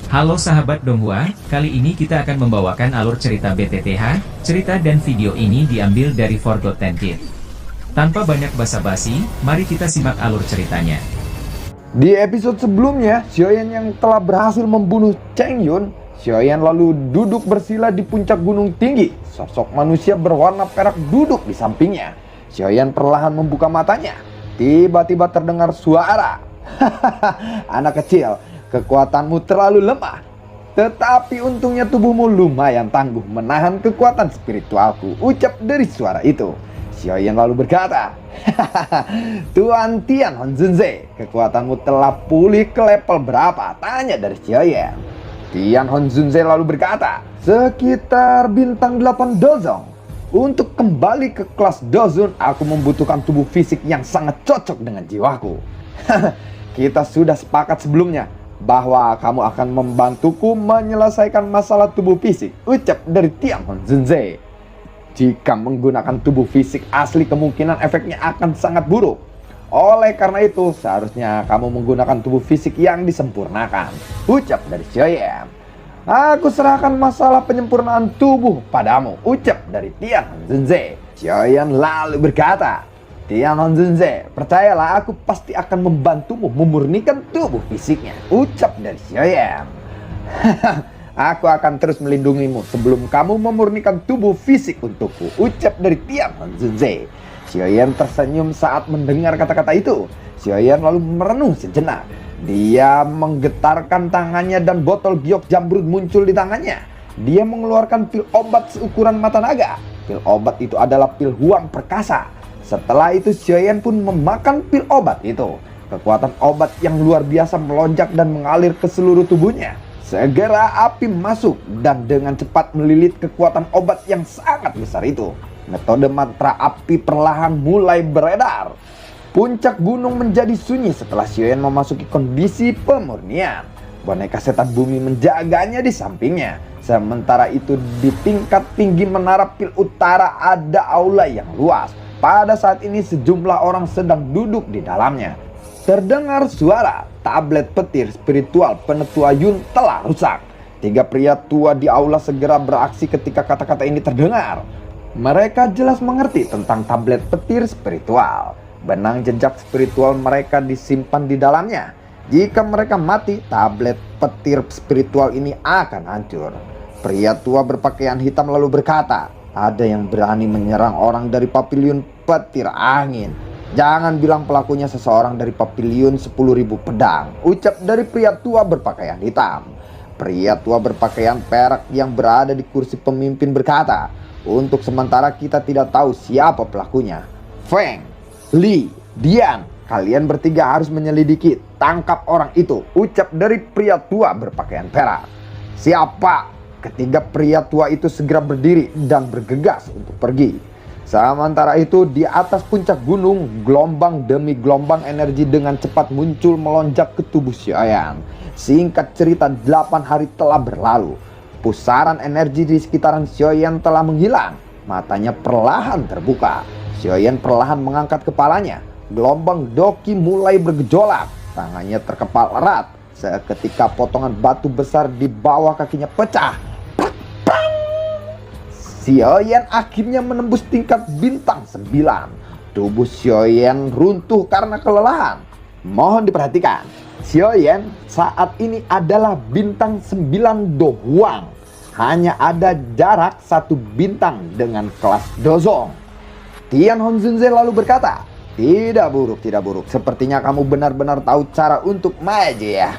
Halo sahabat Donghua, kali ini kita akan membawakan alur cerita BTTH. Cerita dan video ini diambil dari Forgotten Kid. Tanpa banyak basa-basi, mari kita simak alur ceritanya. Di episode sebelumnya, Xiaoyan yang telah berhasil membunuh Cheng Yun, Xiaoyan lalu duduk bersila di puncak gunung tinggi. Sosok manusia berwarna perak duduk di sampingnya. Xiaoyan perlahan membuka matanya. Tiba-tiba terdengar suara. Anak kecil, kekuatanmu terlalu lemah. Tetapi untungnya tubuhmu lumayan tangguh menahan kekuatan spiritualku, ucap dari suara itu. Xiaoyan lalu berkata, Tuan Tian Honzunze, kekuatanmu telah pulih ke level berapa? Tanya dari Xiaoyan. Tian Honzunze lalu berkata, sekitar bintang 8 dozong. Untuk kembali ke kelas dozon, aku membutuhkan tubuh fisik yang sangat cocok dengan jiwaku. Kita sudah sepakat sebelumnya bahwa kamu akan membantuku menyelesaikan masalah tubuh fisik, ucap dari Tian Honzunze. Jika menggunakan tubuh fisik asli, kemungkinan efeknya akan sangat buruk. Oleh karena itu, seharusnya kamu menggunakan tubuh fisik yang disempurnakan, ucap dari Xiaoyan. Aku serahkan masalah penyempurnaan tubuh padamu, ucap dari Tian Honzunze. Xiaoyan lalu berkata, Tian Honzunze, percayalah aku pasti akan membantumu memurnikan tubuh fisiknya, ucap dari Xiaoyan. Aku akan terus melindungimu sebelum kamu memurnikan tubuh fisik untukku, ucap dari Tian Honzunze. Xiaoyan tersenyum saat mendengar kata-kata itu. Xiaoyan lalu merenung sejenak. Dia menggetarkan tangannya dan botol giok jamrud muncul di tangannya. Dia mengeluarkan pil obat seukuran mata naga. Pil obat itu adalah pil huang perkasa. Setelah itu Xiaoyan pun memakan pil obat itu. Kekuatan obat yang luar biasa melonjak dan mengalir ke seluruh tubuhnya. Segera api masuk dan dengan cepat melilit kekuatan obat yang sangat besar itu. Metode mantra api perlahan mulai beredar. Puncak gunung menjadi sunyi setelah Xiaoyan memasuki kondisi pemurnian. Boneka setan bumi menjaganya di sampingnya. Sementara itu di tingkat tinggi menara pil utara ada aula yang luas. Pada saat ini sejumlah orang sedang duduk di dalamnya. Terdengar suara, tablet petir spiritual penetua Yun telah rusak. 3 pria tua di aula segera beraksi ketika kata-kata ini terdengar. Mereka jelas mengerti tentang tablet petir spiritual. Benang jejak spiritual mereka disimpan di dalamnya. Jika mereka mati, tablet petir spiritual ini akan hancur. Pria tua berpakaian hitam lalu berkata, ada yang berani menyerang orang dari pavilion petir angin. Jangan bilang pelakunya seseorang dari pavilion 10.000 pedang, ucap dari pria tua berpakaian hitam. Pria tua berpakaian perak yang berada di kursi pemimpin berkata, untuk sementara kita tidak tahu siapa pelakunya. Feng, Li, Dian, kalian bertiga harus menyelidiki, tangkap orang itu, ucap dari pria tua berpakaian perak. Siapa? Ketiga pria tua itu segera berdiri dan bergegas untuk pergi. Sementara itu di atas puncak gunung, gelombang demi gelombang energi dengan cepat muncul melonjak ke tubuh Xiaoyan. Singkat cerita 8 hari telah berlalu. Pusaran energi di sekitaran Xiaoyan telah menghilang. Matanya perlahan terbuka. Xiaoyan perlahan mengangkat kepalanya. Gelombang doki mulai bergejolak. Tangannya terkepal erat. Seketika potongan batu besar di bawah kakinya pecah. Xiaoyan akhirnya menembus tingkat bintang 9. Tubuh Xiaoyan runtuh karena kelelahan. Mohon diperhatikan, Xiaoyan saat ini adalah bintang 9 Dohuang. Hanya ada jarak 1 bintang dengan kelas Dozong. Tian Honzunze lalu berkata, tidak buruk, tidak buruk. Sepertinya kamu benar-benar tahu cara untuk maju ya.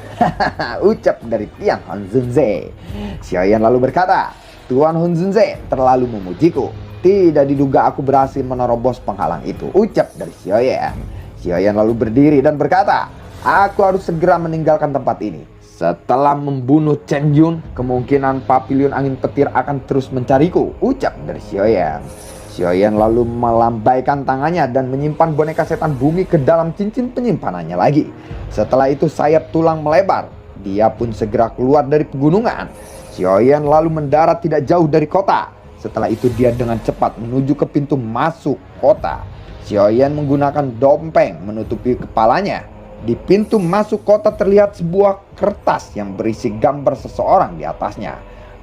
Ucap dari Tian Honzunze. Xiaoyan lalu berkata, Tuan Honzunze terlalu memujiku. Tidak diduga aku berhasil menerobos penghalang itu, ucap dari Xiaoyan. Xiaoyan lalu berdiri dan berkata, aku harus segera meninggalkan tempat ini. Setelah membunuh Cheng Yun, kemungkinan pavilion angin petir akan terus mencariku, ucap dari Xiaoyan. Xiaoyan lalu melambaikan tangannya dan menyimpan boneka setan bumi ke dalam cincin penyimpanannya lagi. Setelah itu sayap tulang melebar. Dia pun segera keluar dari pegunungan. Xiaoyan lalu mendarat tidak jauh dari kota. Setelah itu dia dengan cepat menuju ke pintu masuk kota. Xiaoyan menggunakan dompeng menutupi kepalanya. Di pintu masuk kota terlihat sebuah kertas yang berisi gambar seseorang di atasnya.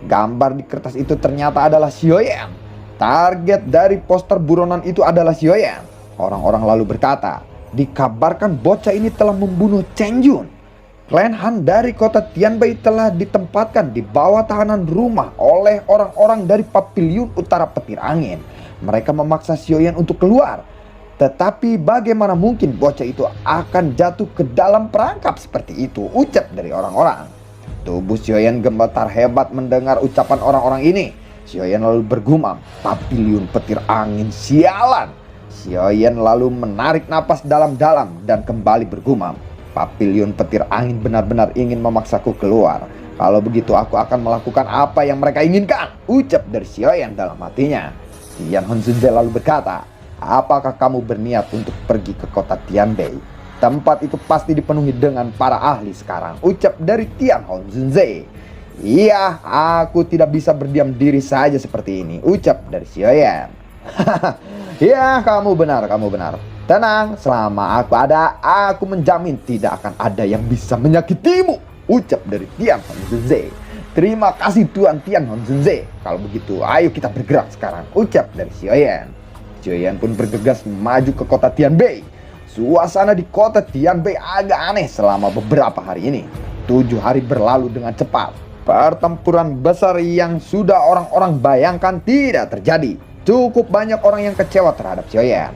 Gambar di kertas itu ternyata adalah Xiaoyan. Target dari poster buronan itu adalah Xiaoyan. Orang-orang lalu berkata, dikabarkan bocah ini telah membunuh Cheng Yun. Klan Han dari kota Tianbei telah ditempatkan di bawah tahanan rumah oleh orang-orang dari Paviliun Utara Petir Angin. Mereka memaksa Xiaoyan untuk keluar. Tetapi bagaimana mungkin bocah itu akan jatuh ke dalam perangkap seperti itu, ucap dari orang-orang. Tubuh Xiaoyan gemetar hebat mendengar ucapan orang-orang ini. Xiaoyan lalu bergumam, Paviliun Petir Angin, sialan. Xiaoyan lalu menarik napas dalam-dalam dan kembali bergumam, Paviliun Petir Angin benar-benar ingin memaksaku keluar. Kalau begitu aku akan melakukan apa yang mereka inginkan, ucap dari Xiaoyan dalam hatinya. Tian Honzunze lalu berkata, apakah kamu berniat untuk pergi ke kota Tianbei? Tempat itu pasti dipenuhi dengan para ahli sekarang, ucap dari Tian Honzunze. Iya, aku tidak bisa berdiam diri saja seperti ini, ucap dari Xiaoyan. Ya, kamu benar. Tenang, selama aku ada, aku menjamin tidak akan ada yang bisa menyakitimu, ucap dari Tian Honzunze. Terima kasih Tuan Tian Honzunze. Kalau begitu, ayo kita bergerak sekarang, ucap dari Xiaoyan. Xiaoyan pun bergegas maju ke kota Tianbei. Suasana di kota Tianbei agak aneh selama beberapa hari ini. 7 hari berlalu dengan cepat. Pertempuran besar yang sudah orang-orang bayangkan tidak terjadi. Cukup banyak orang yang kecewa terhadap Xiaoyan.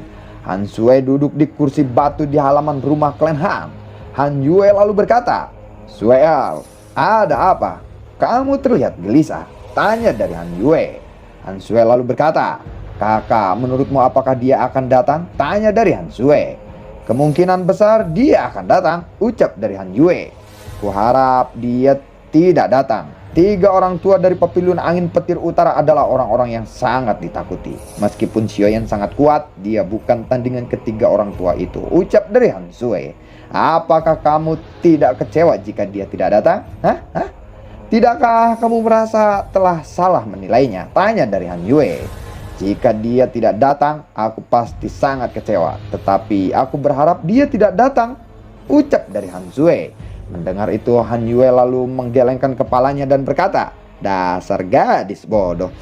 Han Sui duduk di kursi batu di halaman rumah klan Han. Han Yue lalu berkata, Suel, ada apa? Kamu terlihat gelisah, tanya dari Han Yue. Han Sui lalu berkata, kakak, menurutmu apakah dia akan datang? Tanya dari Han Sui. Kemungkinan besar dia akan datang, ucap dari Han Yue. Kuharap dia tidak datang. 3 orang tua dari Paviliun Angin Petir Utara adalah orang-orang yang sangat ditakuti. Meskipun Xiaoyan sangat kuat, dia bukan tandingan ketiga orang tua itu, ucap dari Han Sui. Apakah kamu tidak kecewa jika dia tidak datang? Hah? Tidakkah kamu merasa telah salah menilainya? Tanya dari Han Yue. Jika dia tidak datang, aku pasti sangat kecewa. Tetapi aku berharap dia tidak datang, ucap dari Han Sui. Mendengar itu, Han Yue lalu menggelengkan kepalanya dan berkata, dasar gadis bodoh.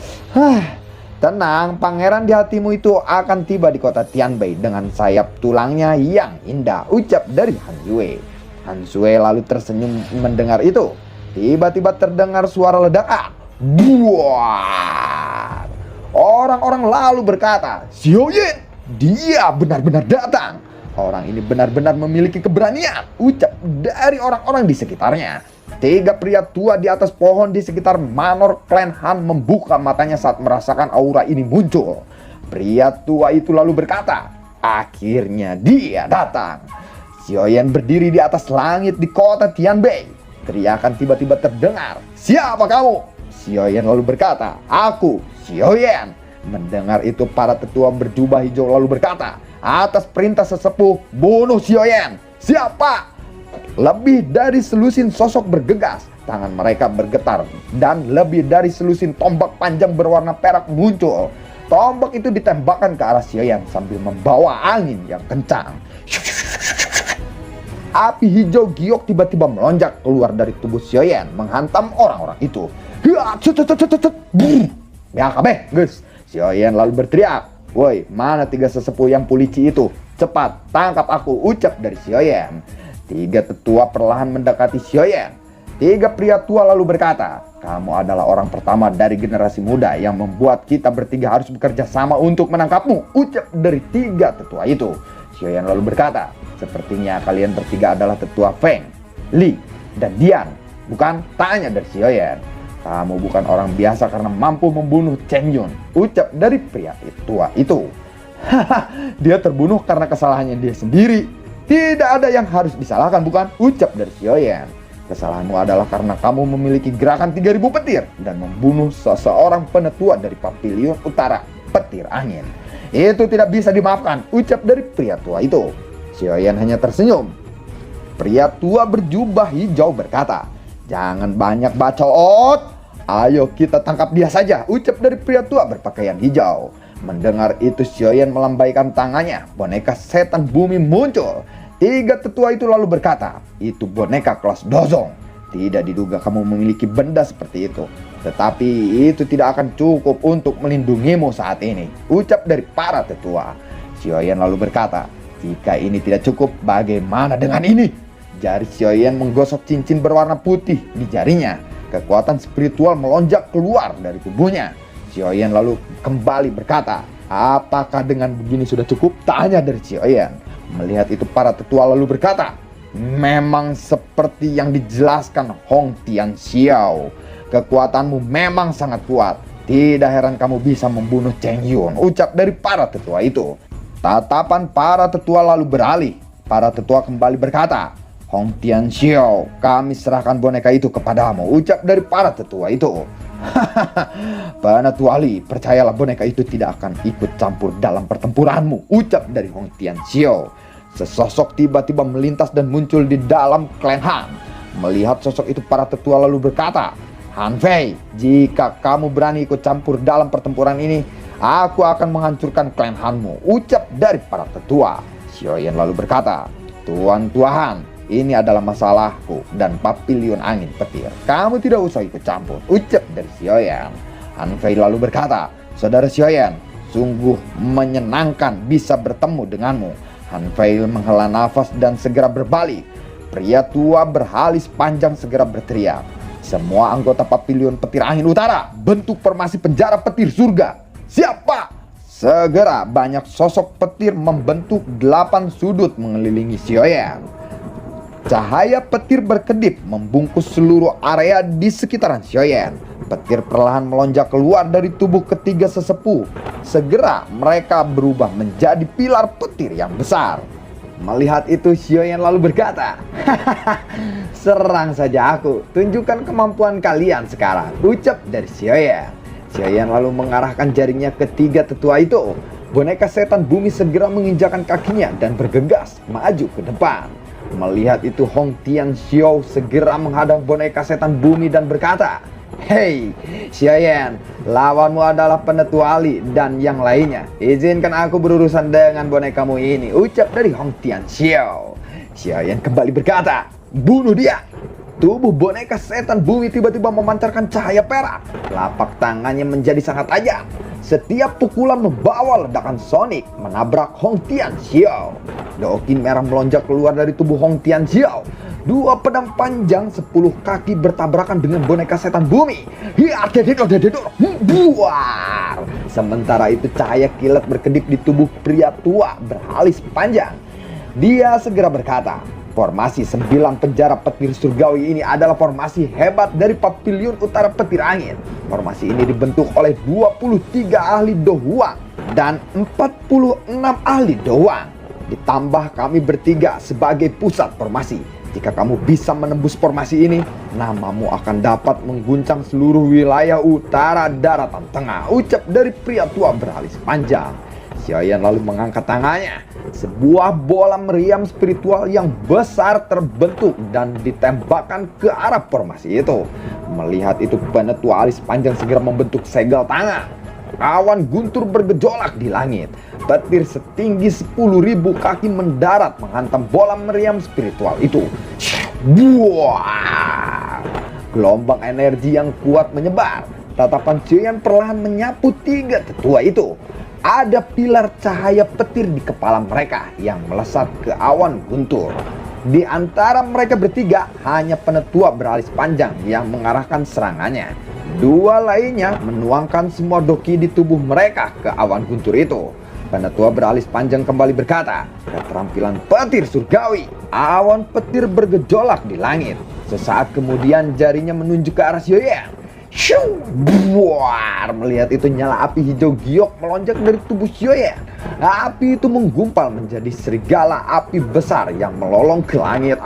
Tenang, pangeran di hatimu itu akan tiba di kota Tianbei dengan sayap tulangnya yang indah, ucap dari Han Yue. Han Sui lalu tersenyum mendengar itu. Tiba-tiba terdengar suara ledakan. Buar! Orang-orang lalu berkata, Xiaoyan, dia benar-benar datang. Orang ini benar-benar memiliki keberanian, ucap dari orang-orang di sekitarnya. 3 pria tua di atas pohon di sekitar manor klan Han membuka matanya saat merasakan aura ini muncul. Pria tua itu lalu berkata, akhirnya dia datang. Xiaoyan berdiri di atas langit di kota Tianbei. Teriakan tiba-tiba terdengar. Siapa kamu? Xiaoyan lalu berkata, aku, Xiaoyan. Mendengar itu para tetua berjubah hijau lalu berkata, atas perintah sesepuh, bunuh Xiaoyan. Siapa? Lebih dari selusin sosok bergegas. Tangan mereka bergetar dan lebih dari selusin tombak panjang berwarna perak muncul. Tombak itu ditembakkan ke arah Xiaoyan sambil membawa angin yang kencang. Api hijau giok tiba-tiba melonjak keluar dari tubuh Xiaoyan menghantam orang-orang itu. Ya kabeh, guys. Xiaoyan lalu berteriak, woi, mana 3 sesepuh yang pulici itu? Cepat, tangkap aku, ucap dari Xiaoyan. 3 tetua perlahan mendekati Xiaoyan. 3 pria tua lalu berkata, kamu adalah orang pertama dari generasi muda yang membuat kita bertiga harus bekerja sama untuk menangkapmu, ucap dari 3 tetua itu. Xiaoyan lalu berkata, sepertinya kalian bertiga adalah tetua Feng, Li, dan Dian, bukan? Tanya dari Xiaoyan. Kamu bukan orang biasa karena mampu membunuh Cheng Yun, ucap dari pria tua itu. Dia terbunuh karena kesalahannya dia sendiri. Tidak ada yang harus disalahkan, bukan? Ucap dari Xiaoyan. Kesalahanmu adalah karena kamu memiliki gerakan 3000 petir dan membunuh seseorang penetua dari Paviliun Utara Petir Angin. Itu tidak bisa dimaafkan, ucap dari pria tua itu. Xiaoyan hanya tersenyum. Pria tua berjubah hijau berkata, jangan banyak bacot. Ayo kita tangkap dia saja, ucap dari pria tua berpakaian hijau. Mendengar itu Xiaoyan melambaikan tangannya. Boneka setan bumi muncul. Tiga tetua itu lalu berkata, "Itu boneka kelas Dozong. Tidak diduga kamu memiliki benda seperti itu. Tetapi itu tidak akan cukup untuk melindungimu saat ini," ucap dari para tetua. Xiaoyan lalu berkata, "Jika ini tidak cukup, bagaimana dengan ini?" Jari Xiaoyan menggosok cincin berwarna putih di jarinya. Kekuatan spiritual melonjak keluar dari tubuhnya. Xiaoyan lalu kembali berkata, "Apakah dengan begini sudah cukup?" tanya dari Xiaoyan. Melihat itu para tetua lalu berkata, "Memang seperti yang dijelaskan Hong Tianxiao. Kekuatanmu memang sangat kuat. Tidak heran kamu bisa membunuh Cheng Yun," ucap dari para tetua itu. Tatapan para tetua lalu beralih. Para tetua kembali berkata, "Hong Tianxiao, kami serahkan boneka itu kepadamu," ucap dari para tetua itu. "Penetua Li, percayalah boneka itu tidak akan ikut campur dalam pertempuranmu," ucap dari Hong Tianxiao. Sesosok tiba-tiba melintas dan muncul di dalam klan Han. Melihat sosok itu para tetua lalu berkata, "Han Fei, jika kamu berani ikut campur dalam pertempuran ini, aku akan menghancurkan klan Hanmu," ucap dari para tetua. Xiaoyan lalu berkata, "Tuan-tuan Han, ini adalah masalahku dan papilion angin petir. Kamu tidak usah ikut campur," ucap dari Xiaoyan. Han Fei lalu berkata, "Saudara Xiaoyan, sungguh menyenangkan bisa bertemu denganmu." Han Fei menghela nafas dan segera berbalik. Pria tua beralis panjang segera berteriak, "Semua anggota papilion petir angin utara, bentuk formasi penjara petir surga. Siapa?" Segera banyak sosok petir membentuk 8 sudut mengelilingi Xiaoyan. Cahaya petir berkedip membungkus seluruh area di sekitaran Xiaoyan. Petir perlahan melonjak keluar dari tubuh ketiga sesepuh. Segera mereka berubah menjadi pilar petir yang besar. Melihat itu Xiaoyan lalu berkata, "Hahaha, serang saja aku. Tunjukkan kemampuan kalian sekarang," ucap dari Xiaoyan. Xiaoyan lalu mengarahkan jarinya ke tiga tetua itu. Boneka setan bumi segera menginjakan kakinya dan bergegas maju ke depan. Melihat itu Hong Tianxiao segera menghadang boneka setan bumi dan berkata, "Hei, Xiaoyan, lawanmu adalah Penetua Li dan yang lainnya. Izinkan aku berurusan dengan bonekamu ini," ucap dari Hong Tianxiao. Xiaoyan kembali berkata, "Bunuh dia." Tubuh boneka setan bumi tiba-tiba memancarkan cahaya perak. Telapak tangannya menjadi sangat tajam. Setiap pukulan membawa ledakan sonik menabrak Hong Tianxiao. Dokin merah melonjak keluar dari tubuh Hong Tianxiao. Dua pedang panjang 10 kaki bertabrakan dengan boneka setan bumi. Buar. Sementara itu cahaya kilat berkedip di tubuh pria tua beralis panjang. Dia segera berkata, "Formasi 9 penjara petir surgawi ini adalah formasi hebat dari papilion utara petir angin. Formasi ini dibentuk oleh 23 ahli Do Huang dan 46 ahli Do Huang. Ditambah kami bertiga sebagai pusat formasi. Jika kamu bisa menembus formasi ini, namamu akan dapat mengguncang seluruh wilayah utara daratan tengah," ucap dari pria tua beralis panjang. Xiaoyan lalu mengangkat tangannya. Sebuah bola meriam spiritual yang besar terbentuk dan ditembakkan ke arah formasi itu. Melihat itu Penetua alis panjang segera membentuk segel tangan. Awan guntur bergejolak di langit. Petir setinggi 10.000 kaki mendarat menghantam bola meriam spiritual itu. Buah! Gelombang energi yang kuat menyebar. Tatapan Xiaoyan perlahan menyapu tiga tetua itu. Ada pilar cahaya petir di kepala mereka yang melesat ke awan guntur. Di antara mereka bertiga, hanya Penetua beralis panjang yang mengarahkan serangannya. Dua lainnya menuangkan semua doki di tubuh mereka ke awan guntur itu. Penetua beralis panjang kembali berkata, "Keterampilan petir surgawi." Awan petir bergejolak di langit. Sesaat kemudian jarinya menunjuk ke arah Xiaoyan. Shoo! Buar! Melihat itu nyala api hijau giok melonjak dari tubuh Xiaoyan. Api itu menggumpal menjadi serigala api besar yang melolong ke langit.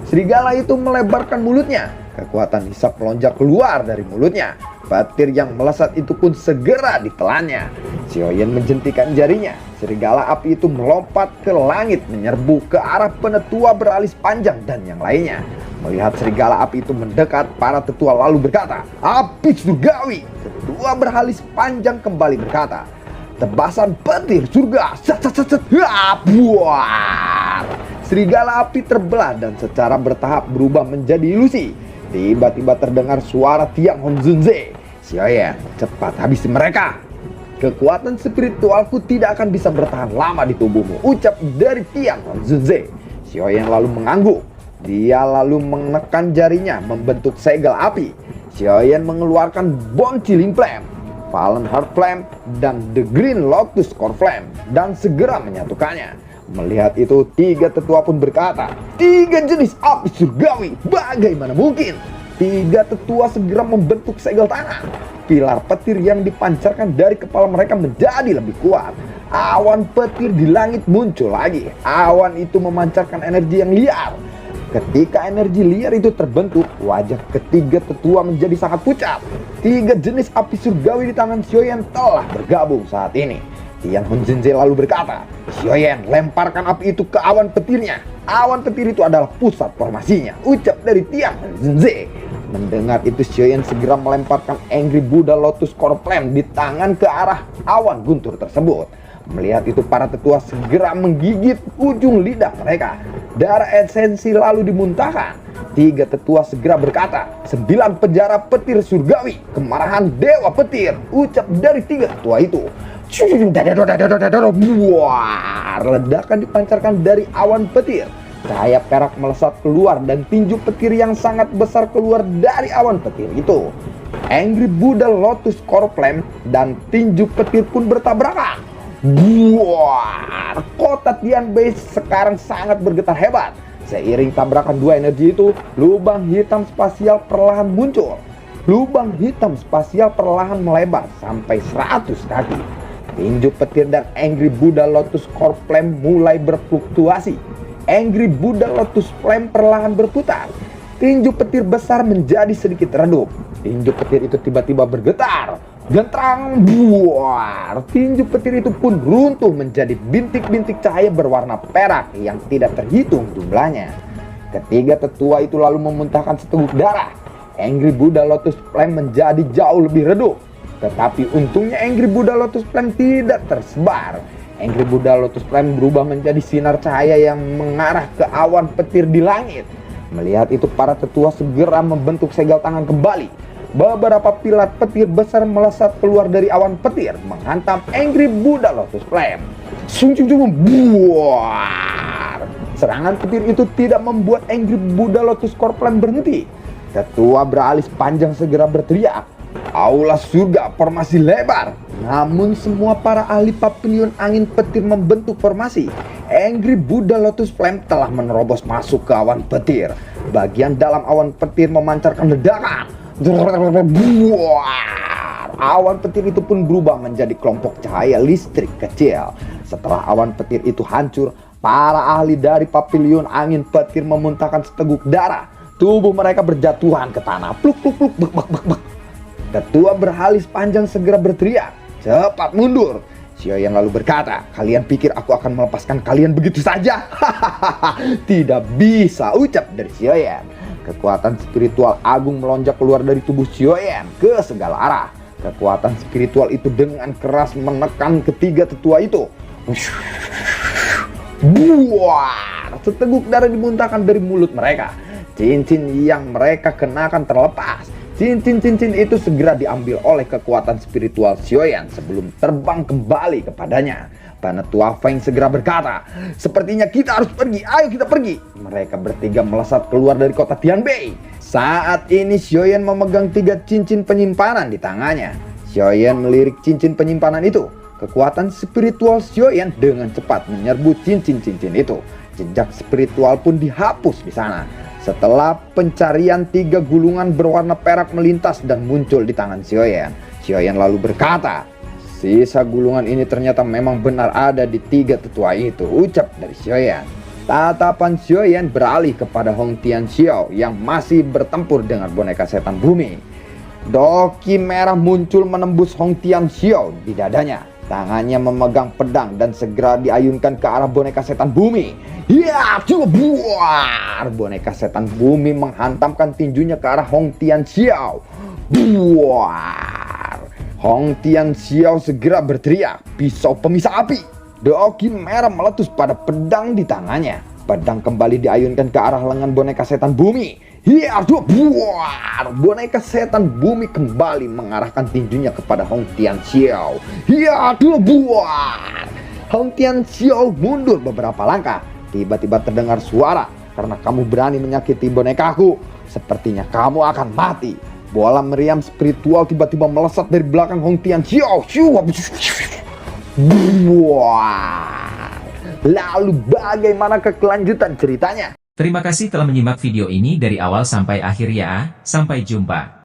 Serigala itu melebarkan mulutnya. Kekuatan hisap melonjak keluar dari mulutnya. Petir yang melesat itu pun segera ditelannya. Xiaoyan menjentikan jarinya. Serigala api itu melompat ke langit menyerbu ke arah Penetua beralis panjang dan yang lainnya. Melihat serigala api itu mendekat, para tetua lalu berkata, "Api surgawi!" Tetua beralis panjang kembali berkata, tebasan petir surga. Set, set, set, set. Buar. Serigala api terbelah dan secara bertahap berubah menjadi ilusi. Tiba-tiba terdengar suara Tiang Honzunze. Xiaoyan, cepat habisi mereka. Kekuatan spiritualku tidak akan bisa bertahan lama di tubuhmu, ucap dari Tiang Honzunze. Xiaoyan lalu mengangguk. Dia lalu menekan jarinya membentuk segel api. Xiaoyan mengeluarkan Bone Chilling Flame, Fallen Heart Flame, dan The Green Lotus Core Flame, dan segera menyatukannya. Melihat itu, tiga tetua pun berkata, tiga jenis api surgawi, bagaimana mungkin? Tiga tetua segera membentuk segel tangan. Pilar petir yang dipancarkan dari kepala mereka menjadi lebih kuat. Awan petir di langit muncul lagi. Awan itu memancarkan energi yang liar. Ketika energi liar itu terbentuk, wajah ketiga tetua menjadi sangat pucat. Tiga jenis api surgawi di tangan Xiaoyan telah bergabung saat ini. Tian Honzunze lalu berkata, Xiaoyan, lemparkan api itu ke awan petirnya. Awan petir itu adalah pusat formasinya, ucap dari Tian Honzunze. Mendengar itu, Xiaoyan segera melemparkan Angry Buddha Lotus Core Flame di tangan ke arah awan guntur tersebut. Melihat itu, para tetua segera menggigit ujung lidah mereka. Darah esensi lalu dimuntahkan. Tiga tetua segera berkata, 9 penjara petir surgawi, kemarahan dewa petir, ucap dari tiga tetua itu. Buar, ledakan dipancarkan dari awan petir. Cahaya perak melesat keluar dan tinju petir yang sangat besar keluar dari awan petir itu. Angry Buddha Lotus Core Flame dan tinju petir pun bertabrakan. Buar, kota Tianbei sekarang sangat bergetar hebat. Seiring tabrakan dua energi itu, lubang hitam spasial perlahan muncul. Lubang hitam spasial perlahan melebar sampai 100 kaki. Tinju petir dan Angry Buddha Lotus Core Flame mulai berfluktuasi. Angry Buddha Lotus Flame perlahan berputar. Tinju petir besar menjadi sedikit redup. Tinju petir itu tiba-tiba bergetar. Gentrang, buar. Tinju petir itu pun runtuh menjadi bintik-bintik cahaya berwarna perak yang tidak terhitung jumlahnya. Ketiga tetua itu lalu memuntahkan seteguk darah. Angry Buddha Lotus Flame menjadi jauh lebih redup. Tetapi untungnya Angry Buddha Lotus Flame tidak tersebar. Angry Buddha Lotus Flame berubah menjadi sinar cahaya yang mengarah ke awan petir di langit. Melihat itu, para tetua segera membentuk segel tangan kembali. Beberapa pilar petir besar melesat keluar dari awan petir, menghantam Angry Buddha Lotus Flame. Buar. Serangan petir itu tidak membuat Angry Buddha Lotus Core Flame berhenti. Tetua beralis panjang segera berteriak, aula surga formasi lebar. Namun semua para ahli papilion angin petir membentuk formasi. Angry Buddha Lotus Flame telah menerobos masuk ke awan petir. Bagian dalam awan petir memancarkan ledakan. Buar. Awan petir itu pun berubah menjadi kelompok cahaya listrik kecil. Setelah awan petir itu hancur, para ahli dari papilion angin petir memuntahkan seteguk darah. Tubuh mereka berjatuhan ke tanah. Pluk pluk pluk, bek bek bek bek. Ketua beralis panjang segera berteriak, cepat mundur. Xiaoyan lalu berkata, kalian pikir aku akan melepaskan kalian begitu saja? Tidak bisa, ucap dari Xiaoyan. Kekuatan spiritual agung melonjak keluar dari tubuh Xiaoyan ke segala arah. Kekuatan spiritual itu dengan keras menekan ketiga tetua itu. Buar, seteguk darah dimuntahkan dari mulut mereka. Cincin yang mereka kenakan terlepas. Cincin-cincin itu segera diambil oleh kekuatan spiritual Xiaoyan sebelum terbang kembali kepadanya. Penetua Feng segera berkata, sepertinya kita harus pergi, ayo kita pergi. Mereka bertiga melesat keluar dari kota Tianbei. Saat ini Xiaoyan memegang 3 cincin penyimpanan di tangannya. Xiaoyan melirik cincin penyimpanan itu. Kekuatan spiritual Xiaoyan dengan cepat menyerbu cincin-cincin itu. Jejak spiritual pun dihapus di sana. Setelah pencarian, 3 gulungan berwarna perak melintas dan muncul di tangan Xiaoyan. Xiaoyan lalu berkata, sisa gulungan ini ternyata memang benar ada di 3 tetua itu, ucap dari Xiaoyan. Tatapan Xiaoyan beralih kepada Hong Tianxiao yang masih bertempur dengan boneka setan bumi. Doki merah muncul menembus Hong Tianxiao di dadanya. Tangannya memegang pedang dan segera diayunkan ke arah boneka setan bumi. Ya, coba buar. Boneka setan bumi menghantamkan tinjunya ke arah Hong Tianxiao. Buar. Hong Tianxiao segera berteriak, pisau pemisah api. Doki merah meletus pada pedang di tangannya. Pedang kembali diayunkan ke arah lengan boneka setan bumi. Hiya, buar! Boneka setan bumi kembali mengarahkan tinjunya kepada Hong Tianxiao. Hiya, buar! Hong Tianxiao mundur beberapa langkah. Tiba-tiba terdengar suara, karena kamu berani menyakiti bonekaku, sepertinya kamu akan mati. Bola meriam spiritual tiba-tiba melesat dari belakang Hong Tianxiao. Lalu bagaimana kelanjutan ceritanya? Terima kasih telah menyimak video ini dari awal sampai akhir ya. Sampai jumpa.